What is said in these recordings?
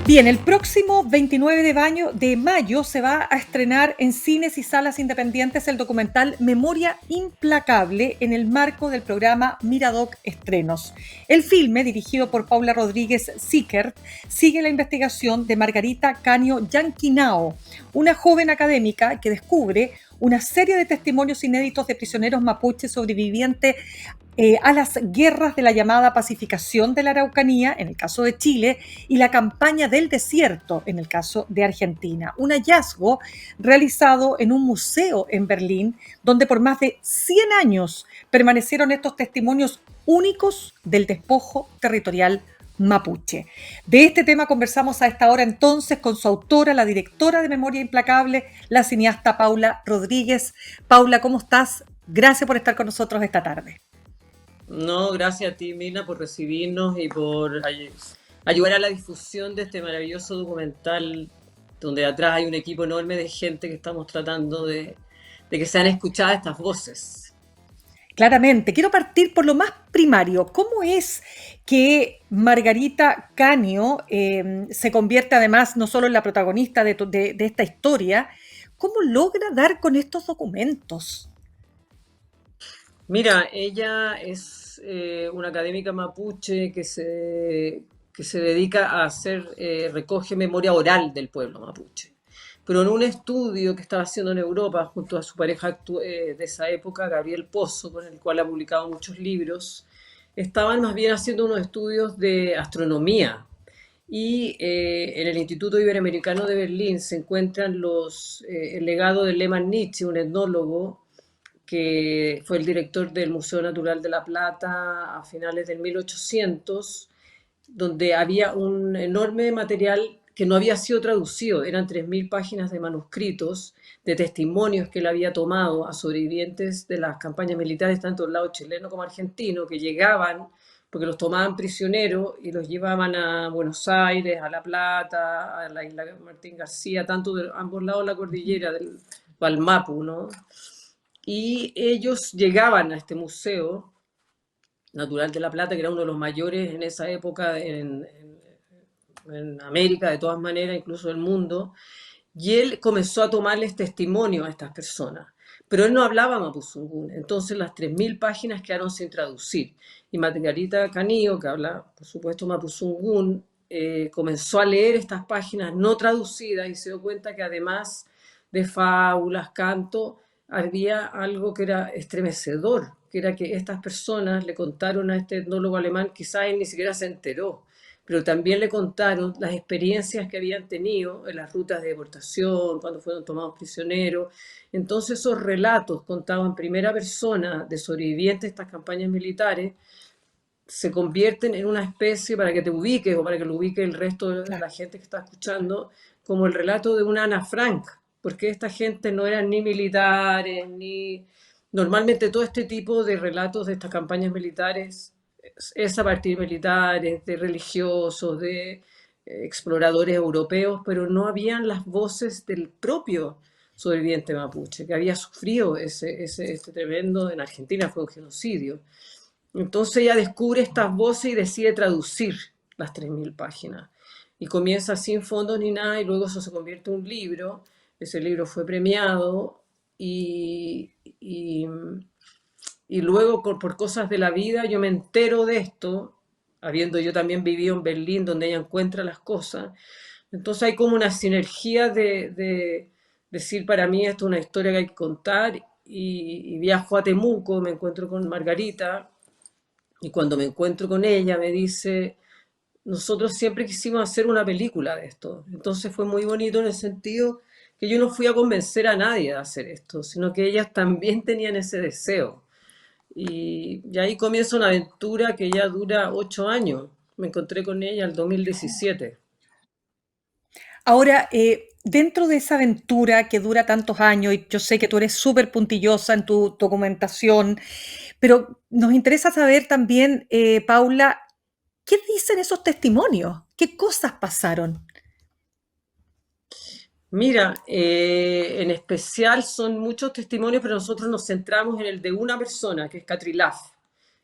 Bien, el próximo 29 de mayo se va a estrenar en cines y salas independientes el documental Memoria Implacable en el marco del programa Miradoc Estrenos. El filme, dirigido por Paula Rodríguez Sickert, sigue la investigación de Margarita Canio Yanquinao, una joven académica que descubre una serie de testimonios inéditos de prisioneros mapuches sobrevivientes a las guerras de la llamada pacificación de la Araucanía, en el caso de Chile, y la campaña del desierto, en el caso de Argentina. Un hallazgo realizado en un museo en Berlín, donde por más de 100 años permanecieron estos testimonios únicos del despojo territorial mapuche. De este tema conversamos a esta hora entonces con su autora, la directora de Memoria Implacable, la cineasta Paula Rodríguez. Paula, ¿cómo estás? Gracias por estar con nosotros esta tarde. No, gracias a ti, Mina, por recibirnos y por ayudar a la difusión de este maravilloso documental, donde atrás hay un equipo enorme de gente que estamos tratando de que sean escuchadas estas voces. Claramente, quiero partir por lo más primario. ¿Cómo es que Margarita Canio se convierte además no solo en la protagonista de esta historia? ¿Cómo logra dar con estos documentos? Mira, ella es una académica mapuche que se dedica a hacer, recoge memoria oral del pueblo mapuche. Pero en un estudio que estaba haciendo en Europa junto a su pareja de esa época, Gabriel Pozo, con el cual ha publicado muchos libros, estaban más bien haciendo unos estudios de astronomía. Y en el Instituto Iberoamericano de Berlín se encuentran el legado de Lehmann Nietzsche, un etnólogo que fue el director del Museo Natural de La Plata a finales del 1800, donde había un enorme material que no había sido traducido. Eran 3.000 páginas de manuscritos, de testimonios que él había tomado a sobrevivientes de las campañas militares, tanto del lado chileno como argentino, que llegaban porque los tomaban prisioneros y los llevaban a Buenos Aires, a La Plata, a la isla Martín García, tanto de ambos lados de la cordillera, del Valmapu, ¿no? Y ellos llegaban a este museo natural de La Plata, que era uno de los mayores en esa época en América, de todas maneras, incluso del mundo, y él comenzó a tomarles testimonio a estas personas. Pero él no hablaba mapuzungún, entonces las 3.000 páginas quedaron sin traducir. Y Margarita Canio, que habla, por supuesto, mapuzungún, comenzó a leer estas páginas no traducidas y se dio cuenta que además de fábulas, canto, había algo que era estremecedor, que era que estas personas le contaron a este etnólogo alemán, quizás él ni siquiera se enteró, pero también le contaron las experiencias que habían tenido en las rutas de deportación, cuando fueron tomados prisioneros. Entonces esos relatos contados en primera persona de sobrevivientes de estas campañas militares se convierten en una especie, para que te ubiques o para que lo ubique el resto de Claro. la gente que está escuchando, como el relato de una Ana Frank, porque esta gente no eran ni militares, ni... Normalmente todo este tipo de relatos de estas campañas militares es a partir de militares, de religiosos, de exploradores europeos, pero no habían las voces del propio sobreviviente mapuche, que había sufrido este tremendo, en Argentina fue un genocidio. Entonces ella descubre estas voces y decide traducir las 3.000 páginas. Y comienza sin fondos ni nada y luego eso se convierte en un libro. Ese libro fue premiado y luego por cosas de la vida yo me entero de esto, habiendo yo también vivido en Berlín donde ella encuentra las cosas. Entonces hay como una sinergia de decir, para mí esto es una historia que hay que contar y viajo a Temuco, me encuentro con Margarita y cuando me encuentro con ella me dice, nosotros siempre quisimos hacer una película de esto. Entonces fue muy bonito en el sentido que yo no fui a convencer a nadie de hacer esto, sino que ellas también tenían ese deseo. Y ahí comienza una aventura que ya dura 8 años. Me encontré con ella en el 2017. Ahora, dentro de esa aventura que dura tantos años, y yo sé que tú eres súper puntillosa en tu documentación, pero nos interesa saber también, Paula, ¿qué dicen esos testimonios? ¿Qué cosas pasaron? Mira, en especial son muchos testimonios, pero nosotros nos centramos en el de una persona, que es Catrilaf.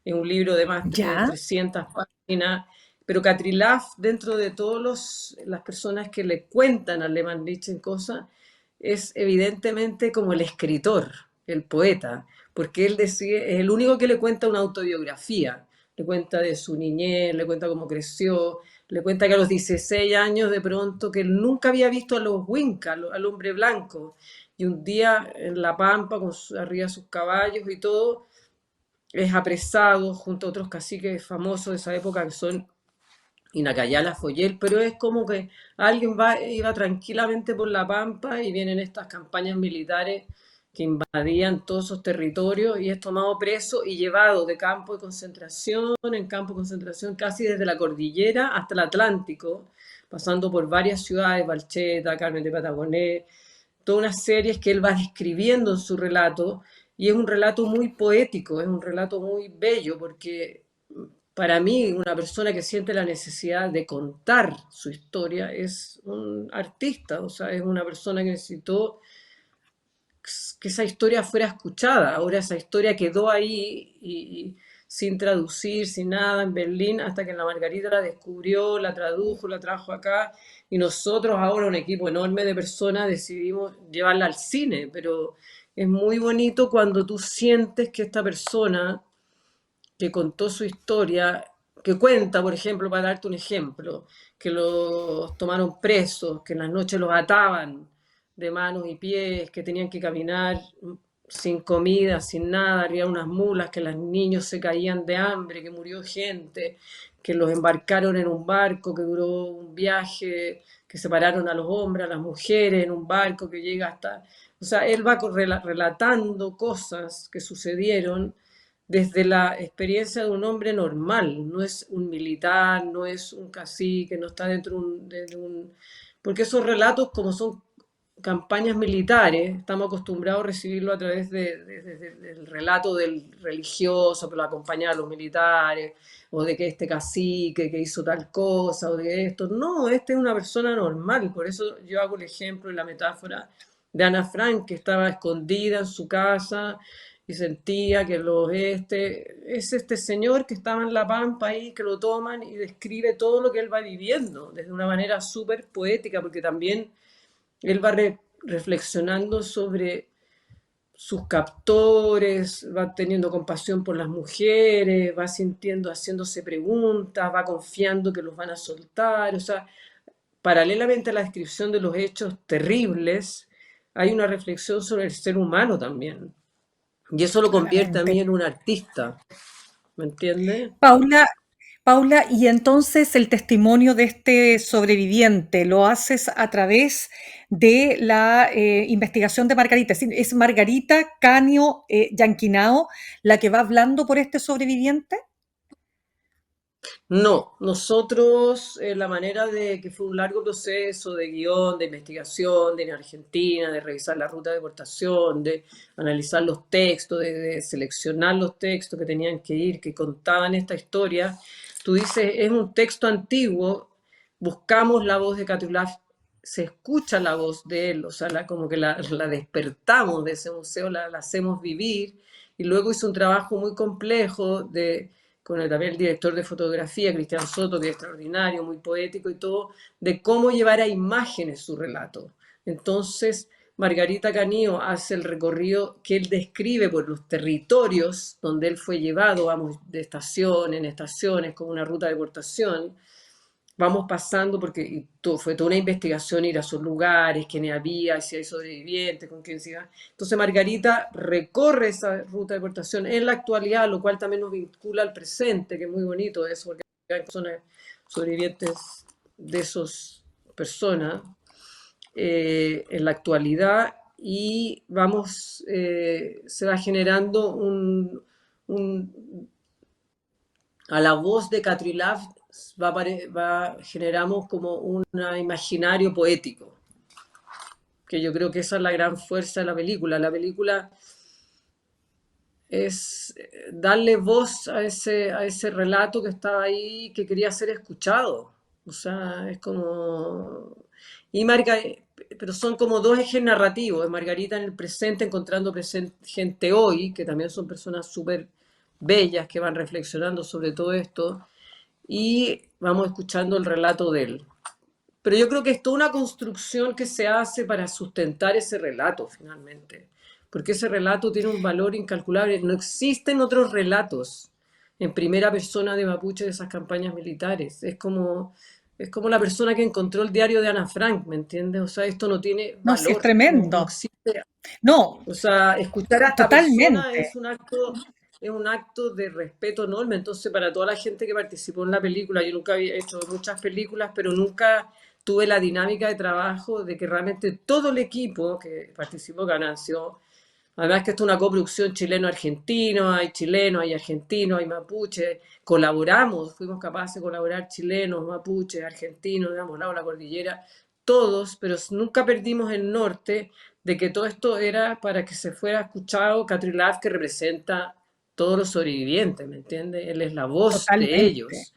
Es un libro de más de ¿Ya? 300 páginas, Pero Catrilaf, dentro de todas las personas que le cuentan a Lehmann Richen cosas, es evidentemente como el escritor, el poeta, porque él decide, es el único que le cuenta una autobiografía, le cuenta de su niñez, le cuenta cómo creció, le cuenta que a los 16 años de pronto, que él nunca había visto a los Winca, al hombre blanco, y un día en La Pampa, arriba de sus caballos y todo, es apresado junto a otros caciques famosos de esa época que son Inacayala, Foyel, pero es como que alguien iba tranquilamente por la Pampa y vienen estas campañas militares que invadían todos esos territorios y es tomado preso y llevado de campo de concentración en campo de concentración casi desde la cordillera hasta el Atlántico, pasando por varias ciudades, Valcheta, Carmen de Patagoné, toda una serie que él va describiendo en su relato y es un relato muy poético, es un relato muy bello porque para mí, una persona que siente la necesidad de contar su historia es un artista, o sea, es una persona que necesitó que esa historia fuera escuchada. Ahora esa historia quedó ahí y sin traducir, sin nada, en Berlín, hasta que la Margarita la descubrió, la tradujo, la trajo acá, y nosotros ahora, un equipo enorme de personas, decidimos llevarla al cine, pero es muy bonito cuando tú sientes que esta persona que contó su historia, que cuenta, por ejemplo, para darte un ejemplo, que los tomaron presos, que en las noches los ataban de manos y pies, que tenían que caminar sin comida, sin nada, arriba de unas mulas, que los niños se caían de hambre, que murió gente, que los embarcaron en un barco que duró un viaje, que separaron a los hombres, a las mujeres en un barco que llega hasta... O sea, él va relatando cosas que sucedieron desde la experiencia de un hombre normal, no es un militar, no es un cacique, no está dentro de un... Porque esos relatos, como son campañas militares, estamos acostumbrados a recibirlo a través del relato del religioso que lo acompaña a los militares, o de que este cacique que hizo tal cosa, o de esto. No, este es una persona normal, por eso yo hago el ejemplo y la metáfora de Ana Frank, que estaba escondida en su casa y sentía que es este señor que estaba en La Pampa ahí, que lo toman y describe todo lo que él va viviendo, desde una manera súper poética, porque también él va reflexionando sobre sus captores, va teniendo compasión por las mujeres, va sintiendo, haciéndose preguntas, va confiando que los van a soltar, o sea, paralelamente a la descripción de los hechos terribles, hay una reflexión sobre el ser humano también. Y eso lo convierte a Claramente. mí en un artista, ¿me entiendes? Paula, Paula, y entonces el testimonio de este sobreviviente lo haces a través de la investigación de Margarita. ¿Es Margarita Canio Yanquinao la que va hablando por este sobreviviente? No, nosotros, la manera de que fue un largo proceso de guión, de investigación, de ir a Argentina, de revisar la ruta de deportación, de analizar los textos, de seleccionar los textos que tenían que ir, que contaban esta historia. Tú dices, es un texto antiguo, buscamos la voz de Catulaf, se escucha la voz de él, o sea, como que la despertamos de ese museo, la hacemos vivir, y luego hizo un trabajo muy complejo con también el director de fotografía, Cristian Soto, que es extraordinario, muy poético y todo, de cómo llevar a imágenes su relato. Entonces, Margarita Canío hace el recorrido que él describe por los territorios donde él fue llevado, vamos, de estación en estaciones, como una ruta de deportación, vamos pasando, porque fue toda una investigación ir a esos lugares, quiénes había, si hay sobrevivientes, con quién se iba. Entonces Margarita recorre esa ruta de deportación en la actualidad, lo cual también nos vincula al presente, que es muy bonito eso, porque hay personas sobrevivientes de esas personas en la actualidad y vamos, se va generando a la voz de Catrilaf generamos como un imaginario poético, que yo creo que esa es la gran fuerza de la película. La película es darle voz a ese relato que estaba ahí, que quería ser escuchado. O sea, es como... Y pero son como dos ejes narrativos. Margarita en el presente, encontrando gente hoy, que también son personas súper bellas que van reflexionando sobre todo esto, y vamos escuchando el relato de él. Pero yo creo que es toda una construcción que se hace para sustentar ese relato finalmente, porque ese relato tiene un valor incalculable. No existen otros relatos en primera persona de Mapuche de esas campañas militares. Es como la persona que encontró el diario de Ana Frank, ¿me entiendes? O sea, esto no tiene No, sí, es valor, no, no tremendo. existe. No, O sea, escuchar a esta persona totalmente. es un acto de respeto enorme. Entonces, para toda la gente que participó en la película, yo nunca había hecho muchas películas, pero nunca tuve la dinámica de trabajo de que realmente todo el equipo que participó, Ganancio, además que esto es una coproducción chileno-argentino, hay chilenos, hay argentinos, hay mapuches, colaboramos, fuimos capaces de colaborar chilenos, mapuches, argentinos, de ambos lados de la cordillera, todos, pero nunca perdimos el norte de que todo esto era para que se fuera escuchado Catrilaf, que representa todos los sobrevivientes, ¿me entiendes? Él es la voz de Totalmente. ellos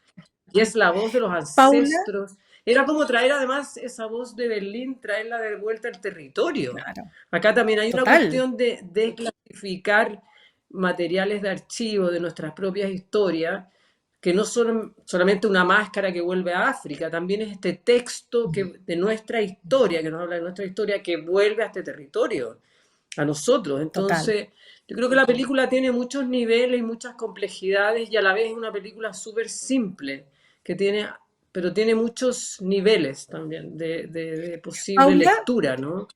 y es la voz de los Paula, ancestros. Era como traer además esa voz de Berlín, traerla de vuelta al territorio. claro, Acá también hay una total, cuestión de desclasificar materiales de archivo de nuestras propias historias, que no son solamente una máscara que vuelve a África, también es este texto de nuestra historia, que nos habla de nuestra historia, que vuelve a este territorio, a nosotros. total. Entonces, yo creo que la película tiene muchos niveles y muchas complejidades y a la vez es una película súper simple, que tiene, pero tiene muchos niveles también de posible Paula, lectura, ¿no?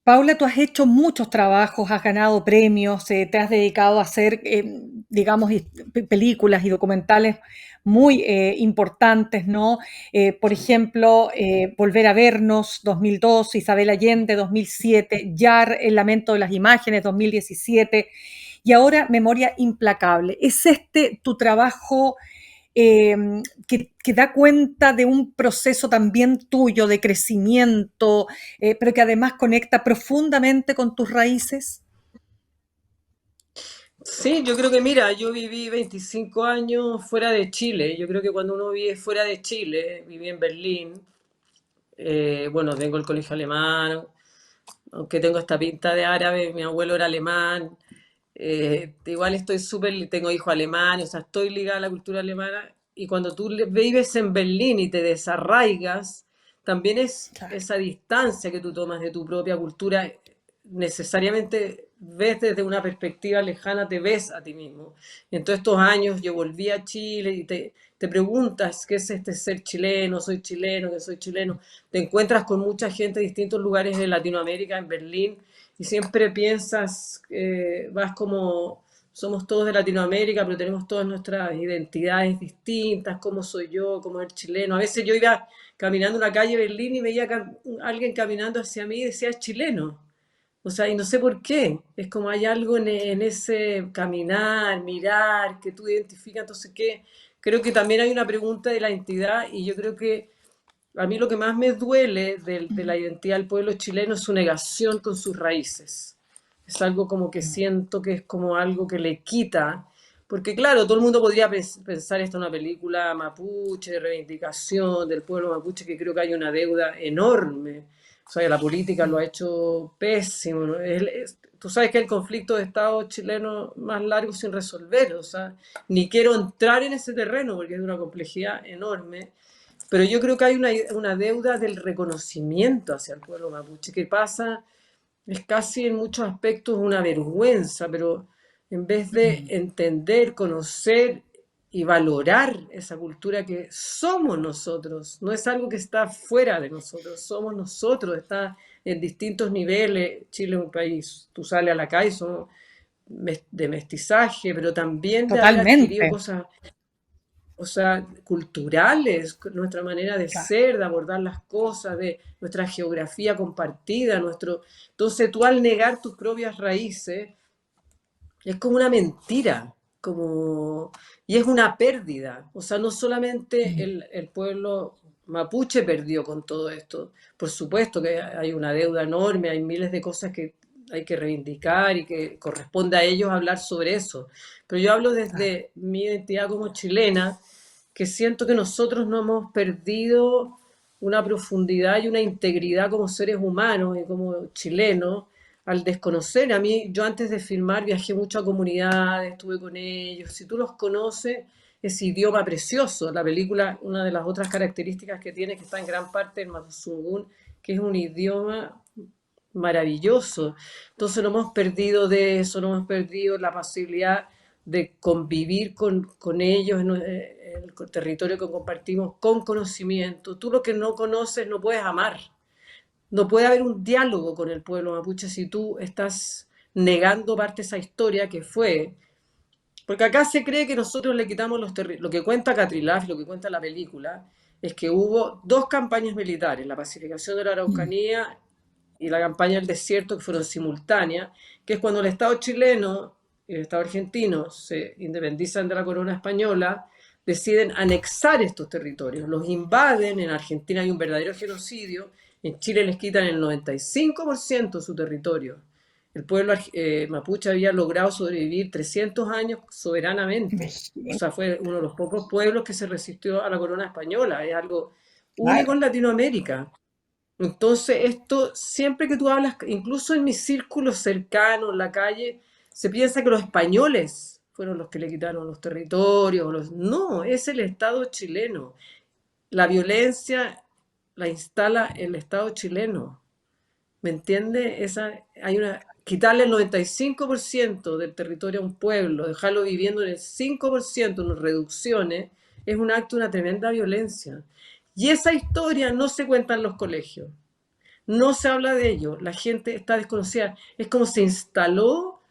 Paula, tú has hecho muchos trabajos, has ganado premios, te has dedicado a hacer, digamos, películas y documentales muy importantes, ¿no? Por ejemplo, Volver a vernos, 2002, Isabel Allende, 2007, Yar, El lamento de las imágenes, 2017, y ahora Memoria implacable. ¿Es este tu trabajo eh, que da cuenta de un proceso también tuyo de crecimiento, pero que además conecta profundamente con tus raíces? Sí, yo creo que mira, yo viví 25 años fuera de Chile. Yo creo que cuando uno vive fuera de Chile, viví en Berlín, bueno, tengo el colegio alemán, aunque tengo esta pinta de árabe, mi abuelo era alemán, igual estoy súper, tengo hijos alemanes, o sea, estoy ligada a la cultura alemana, y cuando tú vives en Berlín y te desarraigas, también es Claro, esa distancia que tú tomas de tu propia cultura, necesariamente ves desde una perspectiva lejana, te ves a ti mismo. En todos estos años yo volví a Chile y te preguntas qué es este ser chileno, soy chileno, que soy chileno, te encuentras con mucha gente de distintos lugares de Latinoamérica, en Berlín, y siempre piensas, vas como, somos todos de Latinoamérica, pero tenemos todas nuestras identidades distintas, cómo soy yo, cómo es el chileno. A veces yo iba caminando una calle de Berlín y veía a alguien caminando hacia mí y decía, es chileno. O sea, y no sé por qué. Es como hay algo en ese caminar, mirar, que tú identificas. Entonces, ¿qué? Creo que también hay una pregunta de la identidad y yo creo que a mí lo que más me duele de la identidad del pueblo chileno es su negación con sus raíces. Es algo como que siento que es como algo que le quita, porque claro, todo el mundo podría pensar esta es una película mapuche, de reivindicación del pueblo mapuche, que creo que hay una deuda enorme. O sea, la política lo ha hecho pésimo, ¿no? Tú sabes que el conflicto de Estado chileno más largo sin resolver, o sea, ni quiero entrar en ese terreno porque es de una complejidad enorme, pero yo creo que hay una deuda del reconocimiento hacia el pueblo mapuche, que pasa, es casi en muchos aspectos una vergüenza, pero en vez de entender, conocer y valorar esa cultura que somos nosotros, no es algo que está fuera de nosotros, somos nosotros, está en distintos niveles. Chile es un país, tú sales a la calle, somos de mestizaje, pero también de haber adquirido totalmente, cosas, o sea, culturales, nuestra manera de claro. ser, de abordar las cosas, de nuestra geografía compartida, nuestro... Entonces tú al negar tus propias raíces, es como una mentira, como... y es una pérdida. O sea, no solamente el pueblo mapuche perdió con todo esto, por supuesto que hay una deuda enorme, hay miles de cosas que hay que reivindicar y que corresponde a ellos hablar sobre eso. Pero yo hablo Claro. desde mi identidad como chilena, que siento que nosotros no hemos perdido una profundidad y una integridad como seres humanos y como chilenos al desconocer. A mí, yo antes de filmar viajé mucho a comunidades, estuve con ellos. Si tú los conoces, ese idioma precioso. La película, una de las otras características que tiene es que está en gran parte en Mapudungun, que es un idioma maravilloso. Entonces no hemos perdido de eso, no hemos perdido la posibilidad de convivir con ellos en el territorio que compartimos con conocimiento. Tú lo que no conoces no puedes amar. No puede haber un diálogo con el pueblo mapuche si tú estás negando parte de esa historia que fue. Porque acá se cree que nosotros le quitamos los territorios. Lo que cuenta Catrilaf, lo que cuenta la película, es que hubo dos campañas militares, la pacificación de la Araucanía y la campaña del desierto, que fueron simultáneas, que es cuando el Estado chileno y el Estado argentino se independizan de la corona española, deciden anexar estos territorios, los invaden. En Argentina hay un verdadero genocidio, en Chile les quitan el 95% de su territorio. El pueblo mapuche había logrado sobrevivir 300 años soberanamente. O sea, fue uno de los pocos pueblos que se resistió a la corona española. Es algo único Claro. en Latinoamérica. Entonces, esto, siempre que tú hablas, incluso en mis círculos cercanos, en la calle, se piensa que los españoles fueron los que le quitaron los territorios. No, es el Estado chileno. La violencia la instala el Estado chileno. ¿Me entiendes? Quitarle el 95% del territorio a un pueblo, dejarlo viviendo en el 5%, en reducciones, es un acto de una tremenda violencia. Y esa historia no se cuenta en los colegios. No se habla de ello. La gente está desconocida. Es como se instaló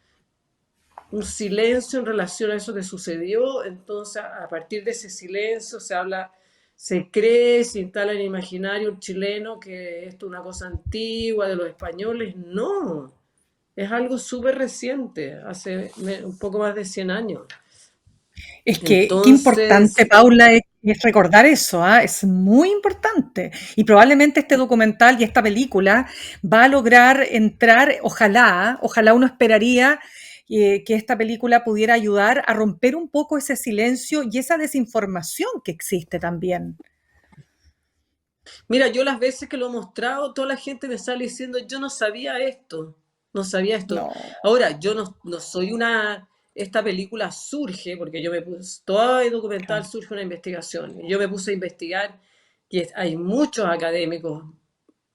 un silencio en relación a eso que sucedió. Entonces, a partir de ese silencio se habla, se cree, se instala en el imaginario chileno que esto es una cosa antigua de los españoles. No, es algo súper reciente, hace un poco más de 100 años. Es que qué importante, Entonces, Paula, es recordar eso, ¿ah? Es muy importante. Y probablemente este documental y esta película va a lograr entrar, ojalá uno esperaría que esta película pudiera ayudar a romper un poco ese silencio y esa desinformación que existe también. mira, yo las veces que lo he mostrado, toda la gente me sale diciendo, yo no sabía esto, no sabía esto. No, Ahora, yo no soy una. Esta película surge porque yo me puse, todo el documental claro. surge una investigación. Y yo me puse a investigar que hay muchos académicos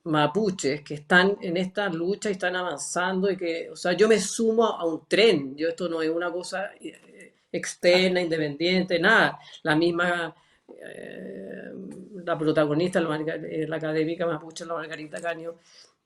mapuches que están en esta lucha y están avanzando y que, o sea, yo me sumo a un tren. Yo esto no es una cosa Claro. externa, independiente, nada. La misma eh, la protagonista, la académica mapuche, la Margarita Caño,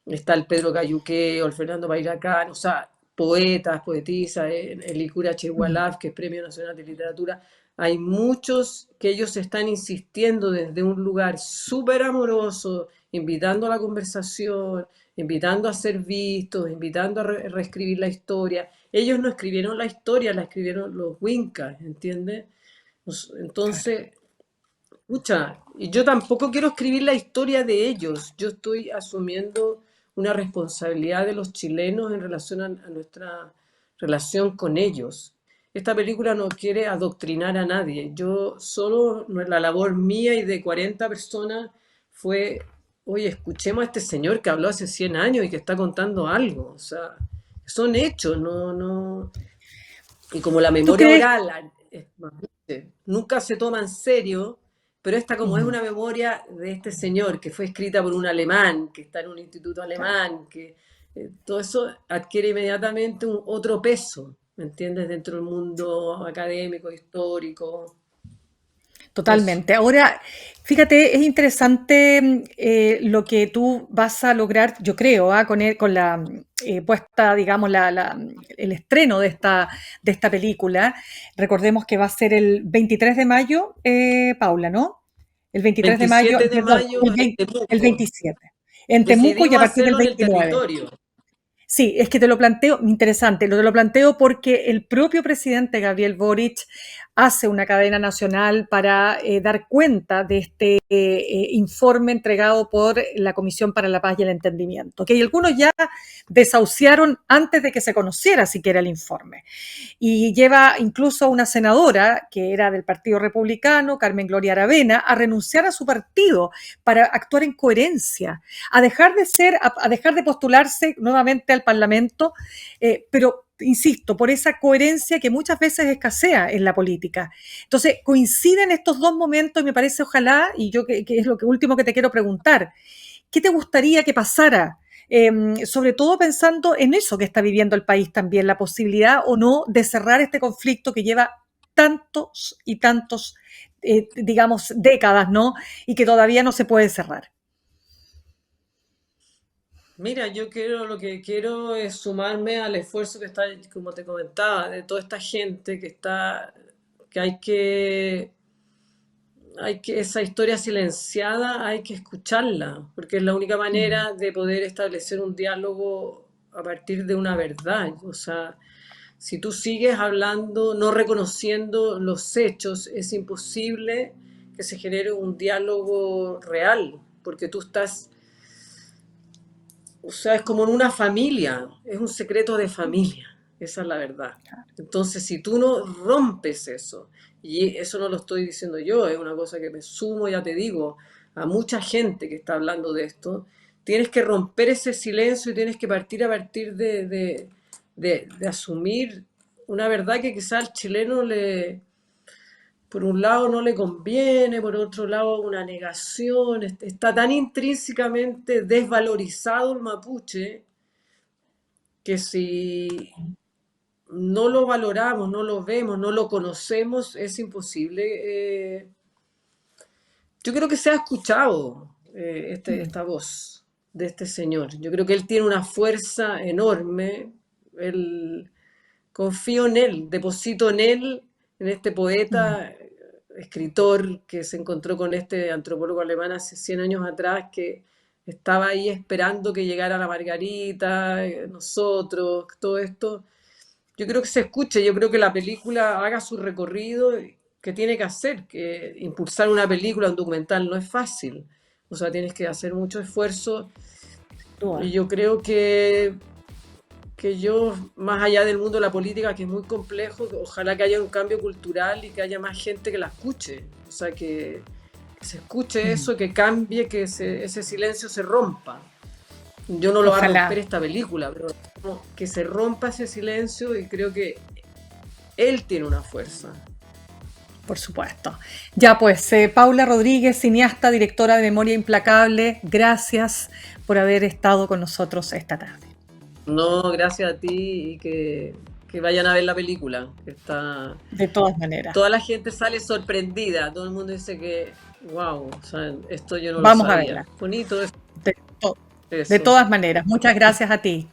está el Pedro Cayuque o el Fernando Pairacán, o sea, poetas, poetisas, el Licura Mm. Chehualaf, que es Premio Nacional de Literatura. Hay muchos que ellos están insistiendo desde un lugar súper amoroso, invitando a la conversación, invitando a ser vistos, invitando a reescribir la historia. Ellos no escribieron la historia, la escribieron los Wincas, ¿entiendes? Claro. Entonces, escucha, y yo tampoco quiero escribir la historia de ellos. Yo estoy asumiendo una responsabilidad de los chilenos en relación a nuestra relación con ellos. Esta película no quiere adoctrinar a nadie. Yo solo, la labor mía y de 40 personas fue, oye, escuchemos a este señor que habló hace 100 años y que está contando algo. O sea, son hechos, no. Y como la ¿Tú memoria crees? oral nunca se toma en serio, pero esta como es Mm, una memoria de este señor que fue escrita por un alemán, que está en un instituto claro. alemán, que todo eso adquiere inmediatamente otro peso, ¿me entiendes? Dentro del mundo académico, histórico, eso. Totalmente. Ahora, fíjate, es interesante lo que tú vas a lograr, yo creo, con la puesta, digamos, el estreno de esta película. Recordemos que va a ser el 23 de mayo, Paula, ¿no? El 23 de mayo, 27 de perdón, mayo en el Temuco. 27. En Temuco y a Decidimos partir del hacerlo en el 29. territorio. Sí, es que te lo planteo, interesante, te lo planteo porque el propio presidente Gabriel Boric hace una cadena nacional para dar cuenta de este informe entregado por la Comisión para la Paz y el Entendimiento, que algunos ya desahuciaron antes de que se conociera siquiera el informe. Y lleva incluso a una senadora que era del Partido Republicano, Carmen Gloria Aravena, a renunciar a su partido para actuar en coherencia, a dejar de postularse nuevamente al Parlamento, pero insisto, por esa coherencia que muchas veces escasea en la política. Entonces, coinciden estos dos momentos y me parece, ojalá, y yo que es lo último que te quiero preguntar, ¿qué te gustaría que pasara? Sobre todo pensando en eso que está viviendo el país también, la posibilidad o no de cerrar este conflicto que lleva tantos y tantos, digamos, décadas, ¿no? Y que todavía no se puede cerrar. Mira, lo que quiero es sumarme al esfuerzo que está, como te comentaba, de toda esta gente que esa historia silenciada hay que escucharla, porque es la única Mm. manera de poder establecer un diálogo a partir de una verdad. O sea, si tú sigues hablando, no reconociendo los hechos, es imposible que se genere un diálogo real, porque tú estás, o sea, es como en una familia, es un secreto de familia, esa es la verdad. Entonces, si tú no rompes eso, y eso no lo estoy diciendo yo, es una cosa que me sumo, ya te digo, a mucha gente que está hablando de esto, tienes que romper ese silencio y tienes que partir a partir de asumir una verdad que quizá al chileno por un lado no le conviene, por otro lado una negación, está tan intrínsecamente desvalorizado el mapuche que si no lo valoramos, no lo vemos, no lo conocemos, es imposible. Yo creo que se ha escuchado Mm. esta voz de este señor. Yo creo que él tiene una fuerza enorme. Él, confío en él, deposito en él, en este Mm. poeta, escritor que se encontró con este antropólogo alemán hace 100 años atrás, que estaba ahí esperando que llegara la Margarita, nosotros, todo esto. Yo creo que se escuche, yo creo que la película haga su recorrido que tiene que hacer, que impulsar una película, un documental, no es fácil. O sea, tienes que hacer mucho esfuerzo y Duda. yo creo que yo, más allá del mundo de la política, que es muy complejo, ojalá que haya un cambio cultural y que haya más gente que la escuche. O sea, que se escuche Mm. eso, que cambie, que ese silencio se rompa. Yo no lo va a romper Ojalá. esta película, pero que se rompa ese silencio y creo que él tiene una fuerza. Por supuesto. Ya pues, Paula Rodríguez, cineasta, directora de Memoria Implacable, gracias por haber estado con nosotros esta tarde. No, gracias a ti y que vayan a ver la película. De todas maneras. Toda la gente sale sorprendida, todo el mundo dice que, wow, o sea, esto yo no lo Vamos a sabía. verla. Bonito De, to- de eso. todas maneras. Muchas gracias a ti.